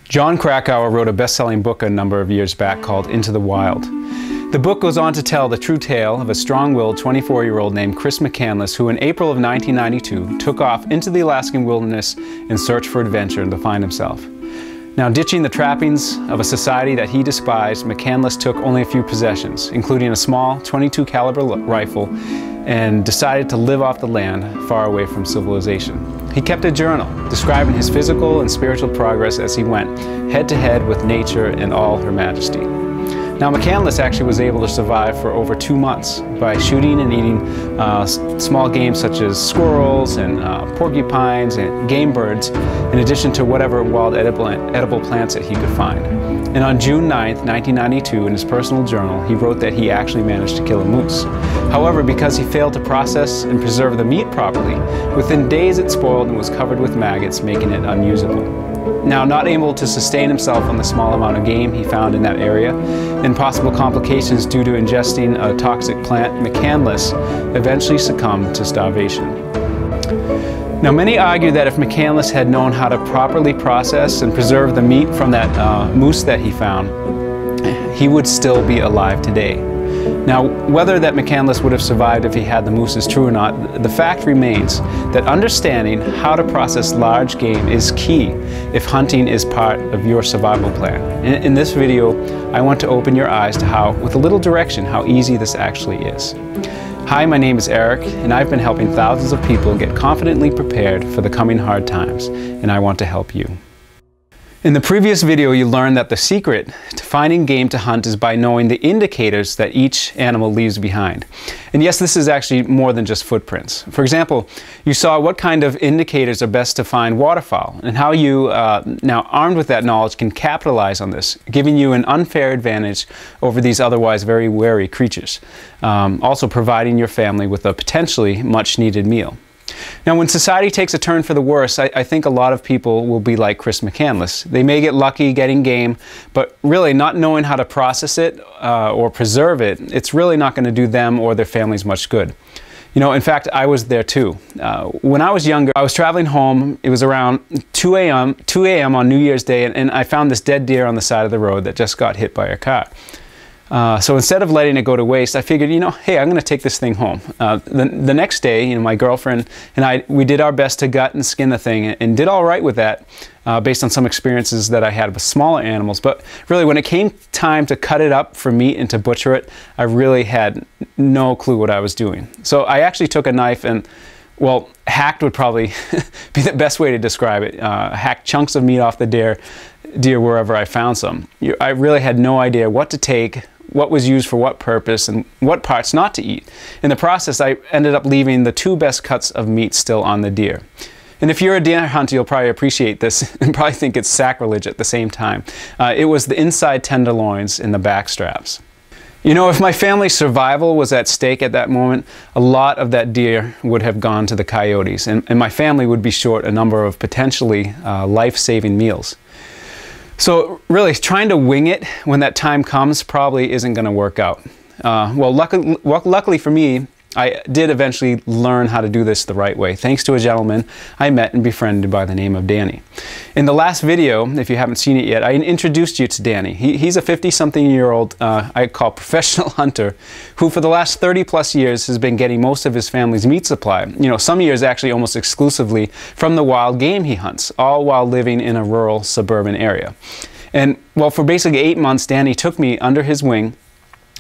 Jon Krakauer wrote a best-selling book a number of years back called Into the Wild. The book goes on to tell the true tale of a strong-willed 24-year-old named Chris McCandless who in April of 1992 took off into the Alaskan wilderness in search for adventure and to find himself. Now, ditching the trappings of a society that he despised, McCandless took only a few possessions, including a small .22 caliber rifle, and decided to live off the land far away from civilization. He kept a journal describing his physical and spiritual progress as he went head-to-head with nature and all her majesty. Now, McCandless actually was able to survive for over 2 months by shooting and eating small game such as squirrels and porcupines and game birds, in addition to whatever wild edible plants that he could find. And on June 9th, 1992, in his personal journal, he wrote that he actually managed to kill a moose. However, because he failed to process and preserve the meat properly, within days it spoiled and was covered with maggots, making it unusable. Now, not able to sustain himself on the small amount of game he found in that area, and possible complications due to ingesting a toxic plant, McCandless eventually succumbed to starvation. Now, many argue that if McCandless had known how to properly process and preserve the meat from that moose that he found, he would still be alive today. Now, whether that McCandless would have survived if he had the moose is true or not, the fact remains that understanding how to process large game is key if hunting is part of your survival plan. In this video, I want to open your eyes to how, with a little direction, how easy this actually is. Hi, my name is Eric, and I've been helping thousands of people get confidently prepared for the coming hard times, and I want to help you. In the previous video, you learned that the secret to finding game to hunt is by knowing the indicators that each animal leaves behind. And yes, this is actually more than just footprints. For example, you saw what kind of indicators are best to find waterfowl, and how you, now armed with that knowledge, can capitalize on this, giving you an unfair advantage over these otherwise very wary creatures, also providing your family with a potentially much-needed meal. Now, when society takes a turn for the worse, I think a lot of people will be like Chris McCandless. They may get lucky getting game, but really not knowing how to process it or preserve it, it's really not going to do them or their families much good. You know, in fact, I was there too. When I was younger, I was traveling home. It was around 2 a.m. on New Year's Day, and I found this dead deer on the side of the road that just got hit by a car. So instead of letting it go to waste, I figured, you know, hey, I'm going to take this thing home. The next day, you know, my girlfriend and we did our best to gut and skin the thing, and did all right with that based on some experiences that I had with smaller animals. But really, when it came time to cut it up for meat and to butcher it, I really had no clue what I was doing. So I actually took a knife and, well, hacked would probably be the best way to describe it. Hacked chunks of meat off the deer wherever I found some. I really had no idea what to take, what was used for what purpose, and what parts not to eat. In the process, I ended up leaving the 2 best cuts of meat still on the deer. And if you're a deer hunter, you'll probably appreciate this and probably think it's sacrilege at the same time. It was the inside tenderloins and the back straps. You know, if my family's survival was at stake at that moment, a lot of that deer would have gone to the coyotes, and my family would be short a number of potentially life-saving meals. So really, trying to wing it when that time comes probably isn't going to work out. Well, luckily for me, I did eventually learn how to do this the right way, thanks to a gentleman I met and befriended by the name of Danny. In the last video, if you haven't seen it yet, I introduced you to Danny. He's a 50-something-year-old, I call professional hunter, who for the last 30+ years has been getting most of his family's meat supply. You know, some years actually almost exclusively from the wild game he hunts, all while living in a rural suburban area. And well, for basically 8 months, Danny took me under his wing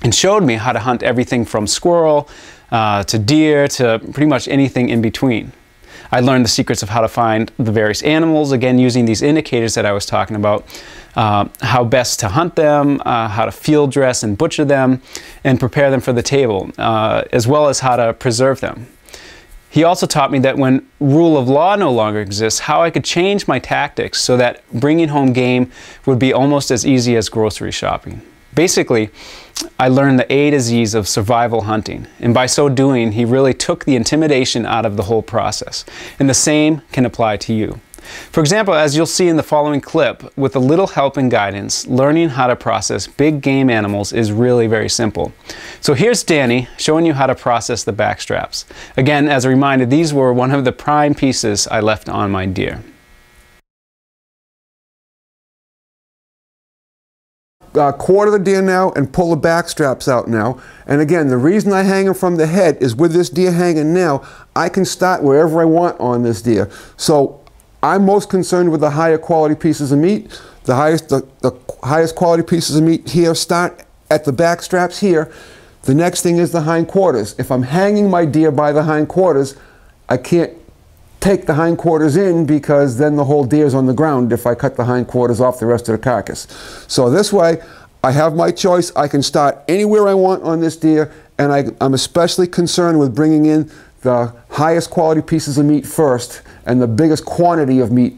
and showed me how to hunt everything from squirrel to deer to pretty much anything in between. I learned the secrets of how to find the various animals, again using these indicators that I was talking about, how best to hunt them, how to field dress and butcher them, and prepare them for the table, as well as how to preserve them. He also taught me that when rule of law no longer exists, how I could change my tactics so that bringing home game would be almost as easy as grocery shopping. Basically, I learned the A to Z's of survival hunting, and by so doing, he really took the intimidation out of the whole process. And the same can apply to you. For example, as you'll see in the following clip, with a little help and guidance, learning how to process big game animals is really very simple. So here's Danny showing you how to process the back straps. Again, as a reminder, these were one of the prime pieces I left on my deer. quarter the deer now and pull the back straps out now. And again, the reason I hang them from the head is with this deer hanging now, I can start wherever I want on this deer. So I'm most concerned with the higher quality pieces of meat. The highest quality pieces of meat here start at the back straps here. The next thing is the hindquarters. If I'm hanging my deer by the hindquarters, I can't take the hindquarters in because then the whole deer's on the ground if I cut the hindquarters off the rest of the carcass. So this way, I have my choice. I can start anywhere I want on this deer, and I'm especially concerned with bringing in the highest quality pieces of meat first and the biggest quantity of meat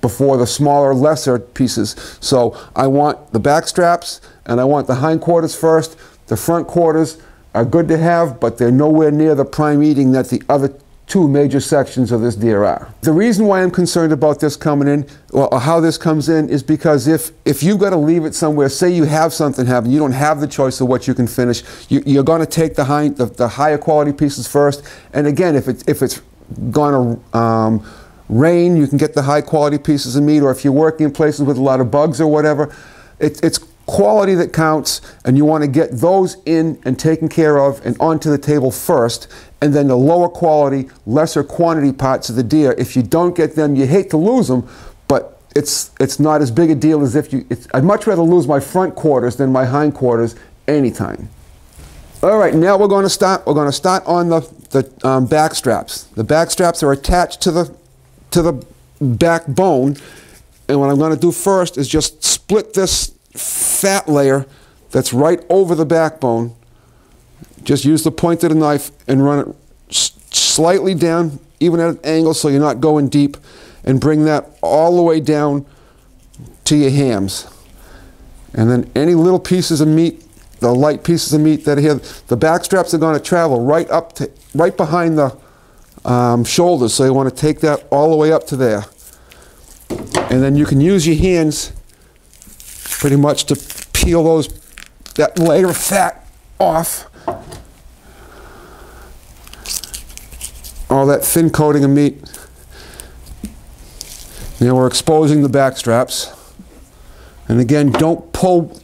before the smaller, lesser pieces. So I want the back straps and I want the hindquarters first. The front quarters are good to have, but they're nowhere near the prime eating that the other two major sections of this deer are. The reason why I'm concerned about this coming in, or how this comes in, is because if you've got to leave it somewhere, say you have something happen, you don't have the choice of what you can finish, you're going to take the higher quality pieces first. And again, if it's going to rain, you can get the high quality pieces of meat, or if you're working in places with a lot of bugs or whatever, it's quality that counts, and you want to get those in and taken care of and onto the table first, and then the lower quality, lesser quantity parts of the deer, if you don't get them, you hate to lose them, but it's not as big a deal as if I'd much rather lose my front quarters than my hind quarters anytime. All right, now we're going to start on the back straps. The back straps are attached to the backbone, and what I'm going to do first is just split this fat layer that's right over the backbone. Just use the point of the knife and run it slightly down, even at an angle so you're not going deep, and bring that all the way down to your hams. And then any little pieces of meat, the light pieces of meat that are here, the back straps are going to travel right behind the shoulders, so you want to take that all the way up to there. And then you can use your hands pretty much to peel that layer of fat off. All that thin coating of meat. Now we're exposing the back straps. And again, don't pull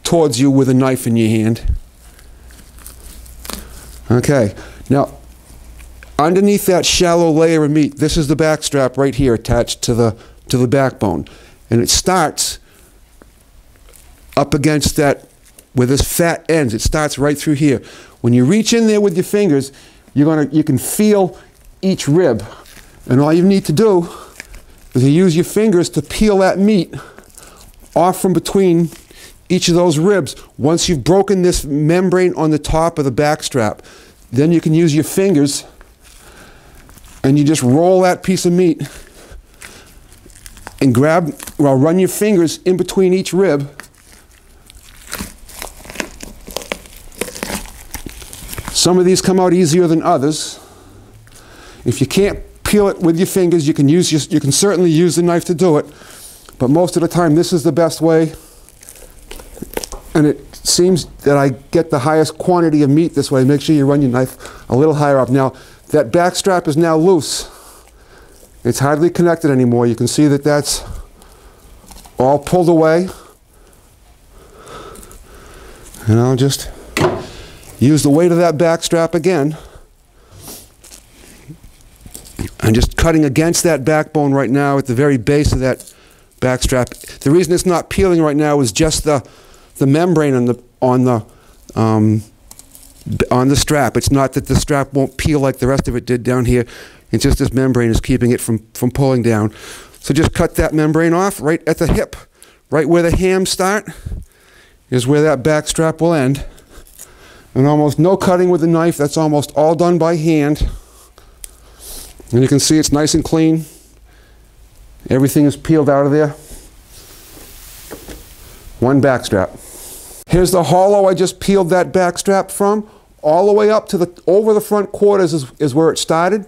towards you with a knife in your hand. Okay, now underneath that shallow layer of meat, this is the back strap right here attached to the backbone. And it starts up against that, where this fat ends. It starts right through here. When you reach in there with your fingers, you can feel each rib, and all you need to do is to use your fingers to peel that meat off from between each of those ribs. Once you've broken this membrane on the top of the back strap, then you can use your fingers and you just roll that piece of meat and run your fingers in between each rib. Some of these come out easier than others. If you can't peel it with your fingers, you can certainly use the knife to do it, but most of the time this is the best way, and it seems that I get the highest quantity of meat this way. Make sure you run your knife a little higher up. Now that back strap is now loose. It's hardly connected anymore. You can see that that's all pulled away, and I'll just use the weight of that back strap again. I'm just cutting against that backbone right now at the very base of that back strap. The reason it's not peeling right now is just the membrane on the strap. It's not that the strap won't peel like the rest of it did down here. It's just this membrane is keeping it from pulling down. So just cut that membrane off right at the hip. Right where the hams start is where that back strap will end. And almost no cutting with the knife. That's almost all done by hand. And you can see it's nice and clean. Everything is peeled out of there. One back strap. Here's the hollow I just peeled that back strap from. All the way up to over the front quarters is where it started.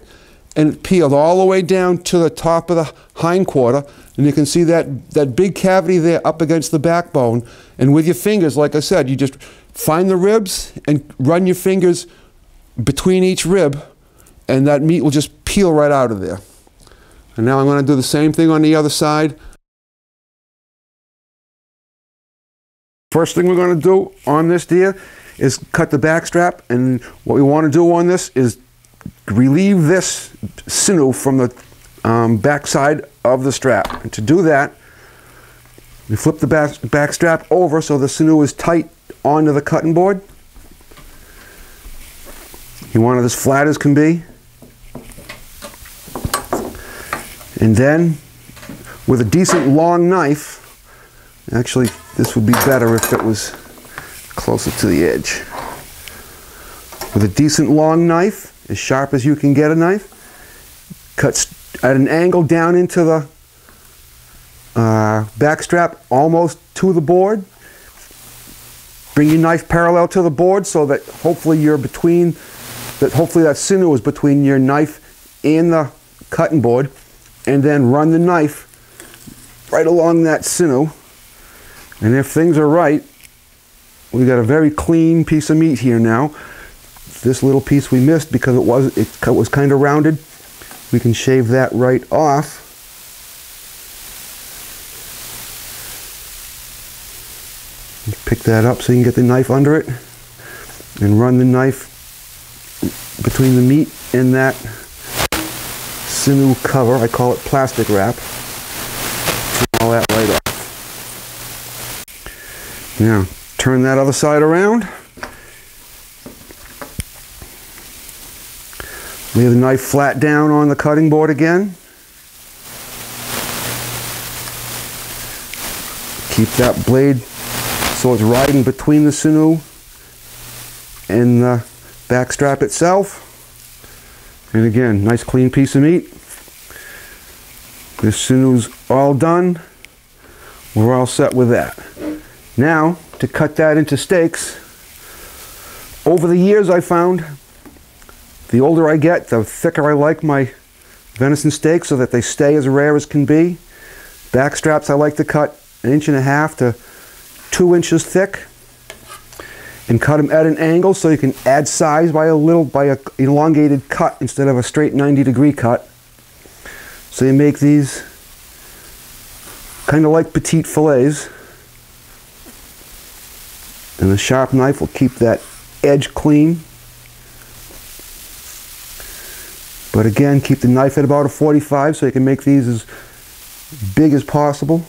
And it peeled all the way down to the top of the hind quarter. And you can see that big cavity there up against the backbone. And with your fingers, like I said, you just find the ribs and run your fingers between each rib, and that meat will just peel right out of there. And now I'm going to do the same thing on the other side. First thing we're going to do on this deer is cut the back strap, and what we want to do on this is relieve this sinew from the back side of the strap. And to do that, we flip the back strap over so the sinew is tight onto the cutting board. You want it as flat as can be. And then, with a decent long knife, actually this would be better if it was closer to the edge. With a decent long knife, as sharp as you can get a knife, cuts at an angle down into the back strap almost to the board. Bring your knife parallel to the board so that hopefully hopefully that sinew is between your knife and the cutting board, and then run the knife right along that sinew. And if things are right, we got a very clean piece of meat here now. This little piece we missed because it was kind of rounded. We can shave that right off. Pick that up so you can get the knife under it, and run the knife between the meat and that sinew cover. I call it plastic wrap. All that right off. Now, turn that other side around. Lay the knife flat down on the cutting board again. Keep that blade so it's riding between the sinew and the back strap itself. And again, nice clean piece of meat. This sinew's all done. We're all set with that. Now, to cut that into steaks, over the years I found the older I get, the thicker I like my venison steaks so that they stay as rare as can be. Back straps I like to cut 1.5 to 2 inches thick, and cut them at an angle so you can add size by a elongated cut instead of a straight 90-degree cut. So you make these kind of like petite fillets, and a sharp knife will keep that edge clean. But again, keep the knife at about a 45 so you can make these as big as possible.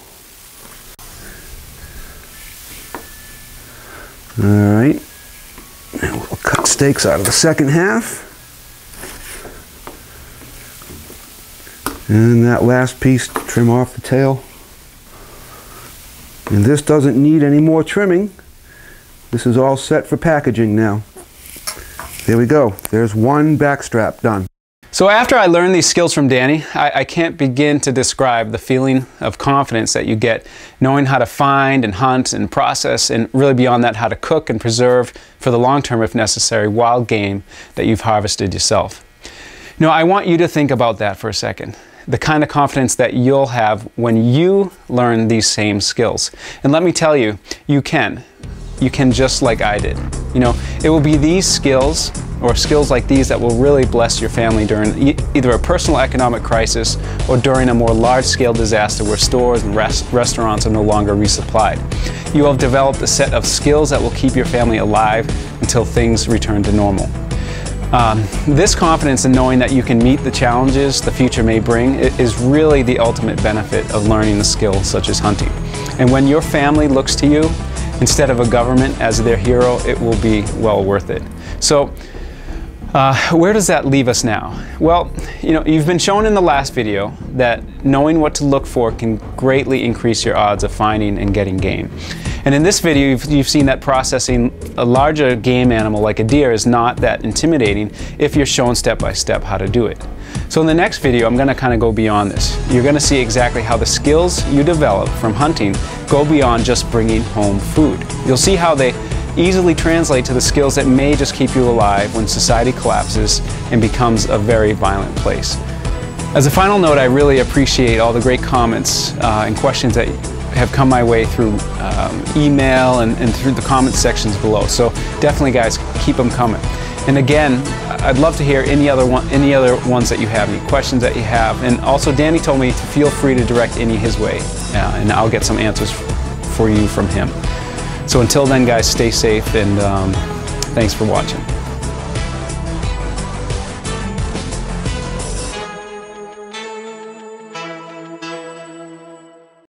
Alright, and we'll cut steaks out of the second half. And that last piece, trim off the tail. And this doesn't need any more trimming. This is all set for packaging now. There we go. There's one back strap done. So after I learned these skills from Danny, I can't begin to describe the feeling of confidence that you get knowing how to find and hunt and process, and really beyond that, how to cook and preserve for the long term, if necessary, wild game that you've harvested yourself. You know, I want you to think about that for a second. The kind of confidence that you'll have when you learn these same skills. And let me tell you, you can. You can just like I did. You know, it will be these skills or skills like these that will really bless your family during either a personal economic crisis or during a more large-scale disaster where stores and restaurants are no longer resupplied. You will have developed a set of skills that will keep your family alive until things return to normal. This confidence in knowing that you can meet the challenges the future may bring is really the ultimate benefit of learning a skill such as hunting. And when your family looks to you instead of a government as their hero, it will be well worth it. So, where does that leave us now? Well, you know, you've been shown in the last video that knowing what to look for can greatly increase your odds of finding and getting game. And in this video, you've seen that processing a larger game animal like a deer is not that intimidating if you're shown step by step how to do it. So in the next video, I'm going to kind of go beyond this. You're going to see exactly how the skills you develop from hunting go beyond just bringing home food. You'll see how they easily translate to the skills that may just keep you alive when society collapses and becomes a very violent place. As a final note, I really appreciate all the great comments and questions that have come my way through email and through the comment sections below. So definitely, guys, keep them coming. And again, I'd love to hear any other ones that you have, any questions that you have. And also, Danny told me to feel free to direct any his way, and I'll get some answers for you from him. So until then, guys, stay safe, and thanks for watching.